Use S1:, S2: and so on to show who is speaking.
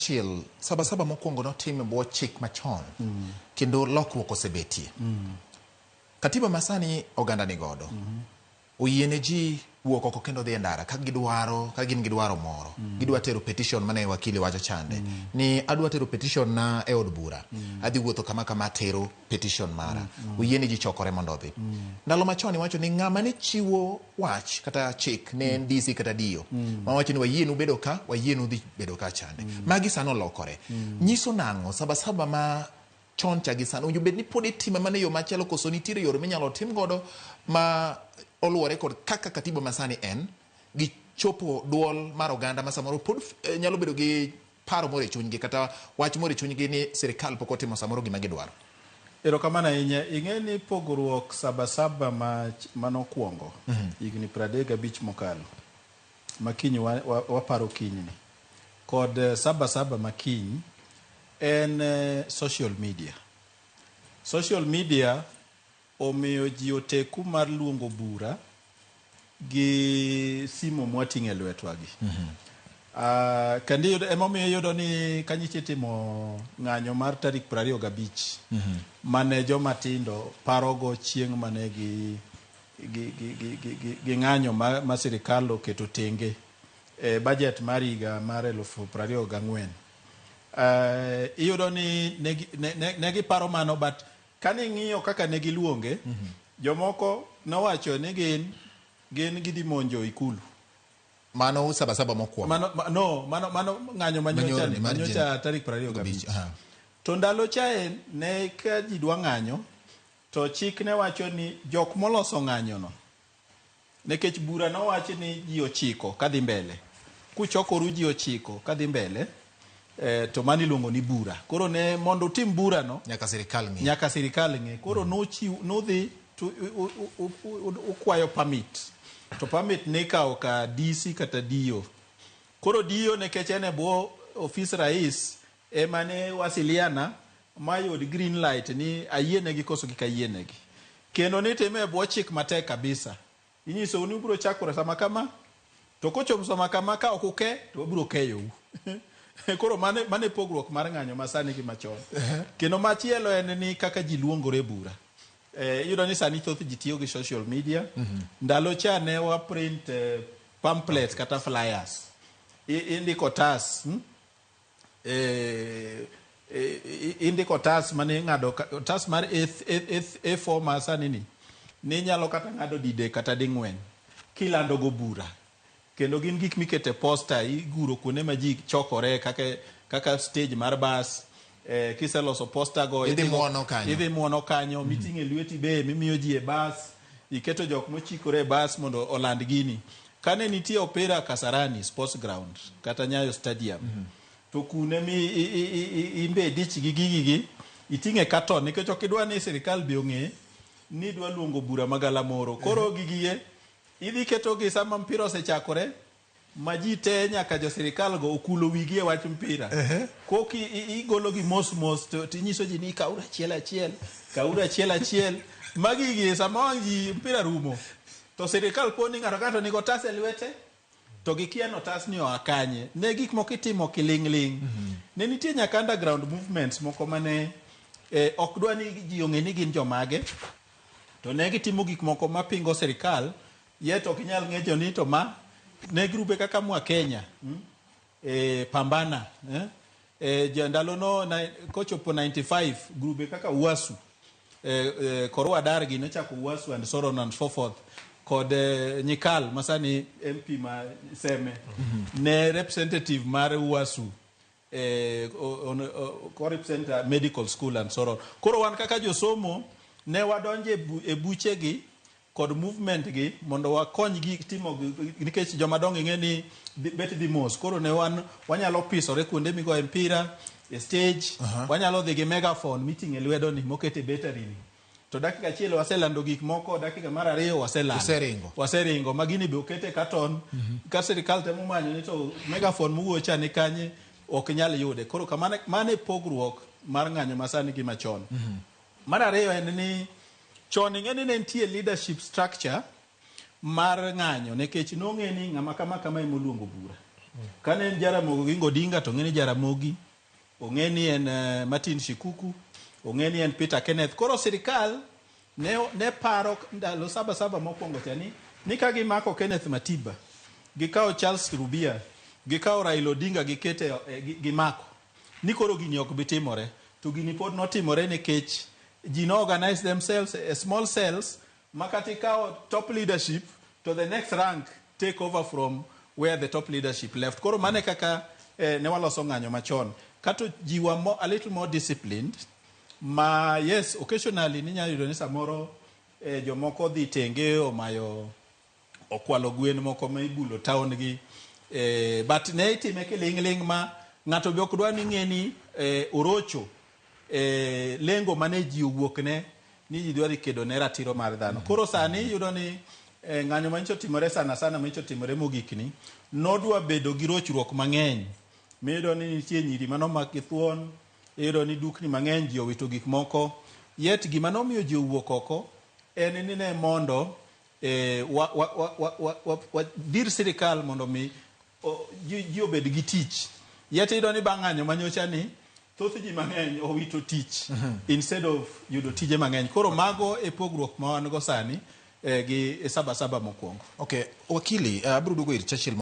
S1: Chiel, Sabasaba mokwongo notim bwo chik machon. Kendo lokruok osebetie. Katiba masani oganda ni godo. Oyiene ji wuok oko kendo dhi e ndara ka gin gidwaro moro. Gidwa tero petition mane wakili wacho chande. Ni adwa tero petition na e od bura. Adhi wuotho kama tero petition mara. Oyiene ji chokore mondo odhi. Ndalo machon iwacho ni ng'ama ne chiwo wach kata chik ne en DC kata dio. Ma wacho ni wayienu bedo ka, wayienu dhi bedo ka chande. Magi sano lokore. Nyiso nang'o Sabasaba ma chon cha gi sano owinjo bed ni pod itime mana yo machielo koso nitiere yore minyalo tim godo ma oluwore kod kaka katiba masani en gi chopo duol mar oganda ma samoro pod nyalo bedo gi paro moro e chunygi kata wach moro e chunygi ni sirikal pok otimo samoro gima gidwaro.
S2: Erokamano ahinya. Ing'e ni pogruok Sabasaba manokwongo higni 35 mokalo makiny waparo kinyni kod Sabasaba makiny en social media. Social media omiyo ji oteku mar luongo bura gi simo mwating'e lwetwagi. Kandi emomiyo yudo ni kanyiche timo ng'anyo mar tarik 25 mane joma tindo parogo chieng' mane gi ng'anyo ma sirikal oketo tenge budget mar higa mar 2024. Iyudo ni negi paro mano, but kani ng'iyo kaka negi luonge, jomoko nowacho ni gin gidhi monjo ikulu.
S1: Mano Sabasaba mokwongo.
S2: Mano ng'anyo manyocha tarik 25. To ndalo chae ne ka ji dwa ng'anyo, to chik ne wacho ni jok moloso ng'anyono, nekech bura nowacho ni ji 9 kadhi mbele. Kuchokoru ji 9 kadhi mbele, to mani luongo ni bura. Koro ne mondo tim bura no
S1: nyaka sirikal ng'e. Koro nodhi ukwayo permit. To permit ne kawo ka DC kata dio. Koro dio nekech ene bwo ofis rais ema ne wasiliana mayud green light ni ayienegi koso gi kayienegi. Kendo ni time bwo chik matek kabisa. Inyiso ni ubro chakore sama kama, to kochopo sama kama ka ok uke to ubro keyo. Koro mane pogruok mar ng'anyo masani gi machon. Kendo machielo en ni kaka ji luongore bura. Iyudo ni sani thoth ji tiyo gi social media. Ndalo cha ne wa print pamphlets kata flyers. Indiko tas. Indiko tas mane ng'ado tas mar A4 masani ni nyalo kata ng'ado dide kata ding'wen kilando go bura. Kendo gin gik mikete posta iguro kuonde ma ji chokore kaka stage mar bus. Kiseloso posta go idhi
S2: muono kanyo miting'e lweti be mimiyo ji e bus, iketo jok mochikore e bus mondo oland gini. Kane nitie opera Kasarani sports ground kata Nyayo stadium, to kune imbe dich gi gigi iting'e katon nikech ok idwa ni sirikal bi ong'e ni dwa luongo bura magalamoro. Koro gigie idhi keto gi sama mpira osechakore, ma ji te nyaka jo sirikal go okulo wigi e wach mpira. Koki igolo gi mos to inyiso ji ni kaura achiel achiel. Magi gi sama ji mpira rumo, to sirikal poni ng'ato nigo tas e lwete, to gikiano tas ni oakanye. Ne gik moko itimo kiling'. Ne nitie nyaka underground movements moko mane ok dwa ni ji ong'e ni gin jomage, to ne gitimo gik moko mapingo sirikal. Yet ok inyal ng'echo ni to ma ne grube kaka mwa Kenya pambana ndalo no kochopo 95 grube kaka Uasu Korwa Dargi nochako Uasu and so on and so forth, kod Nyikal masani MP ma Seme ne representative mar Uasu ko represent medical school and so on. Koro wan kaka josomo ne wadonje e buchegi kod movement gi mondo wakony gi timo nikech jomadongo ng'e ni bet dhi mos. Koro ne wanyalo pisore kuonde migoe mpira e stage. Wanyalo dhi gi megaphone meeting e lwedo ni mokete battery ni. To dakika achiel waselando gik moko, dakika mar 2 waseringo magini be okete katon. Ka sirikal temo manyo ni to megaphone mugocha ni kanye ok nyal yude. Koro mane pogruok mar ng'anyo masani gi machon. Mar 2 en ni chon ing'e ni ne nitie leadership structure mar ng'anyo, nekech nong'e ni ng'ama kama emoluongo bura. Kane en Jaramogi Oginga Odinga to ng'eni Jaramogi, ong'eni en Martin Shikuku, ong'eni en Peter Kenneth. Koro sirikal ne paro ndalo saba mokwongo cha ni ka gimako Kenneth Matiba, gikawo Charles Rubia, gikawo Raila Odinga gikete gimako, ni koro gini ok bitimore. To gini pod notimore nikech ji no organize themselves as small cells, makati kawo top leadership to the next rank take over from where the top leadership left. Koro mane kaka ne waloso ng'anyo machon. Kato jiwa a little more disciplined. Ma yes, occasionally ninya yudo ni samoro jomoko dhi tenge omayo okwalo gwen moko ma ibulo town gi. But ne itime kiling' ma ng'ato be ok dwa ni ng'eni orocho lengo mane ji owuok ne ni ji dwari kedo ne ratiro mar dhano. Koro sani yudo ni ng'anyo mancho timore sana mancho timore mogikni nodwa bedo gi rochruok mang'eny. Miyudo ni nitie nyiri manomak gi thuon, iyudo ni dukni mang'eny ji owito gik moko, yet gima nomiyo ji owuok oko en ni ne mondo dir sirikal mondo mi ji obed gi tich. Yet iyudo ni bang' ng'anyo manyocha ni thoth ji mang'eny owito tich instead of yudo tije mang'eny. Koro mago e pogruok ma wan go sani gi saba mokwongo.
S1: Okay, wakili, abro dugo ir Churchill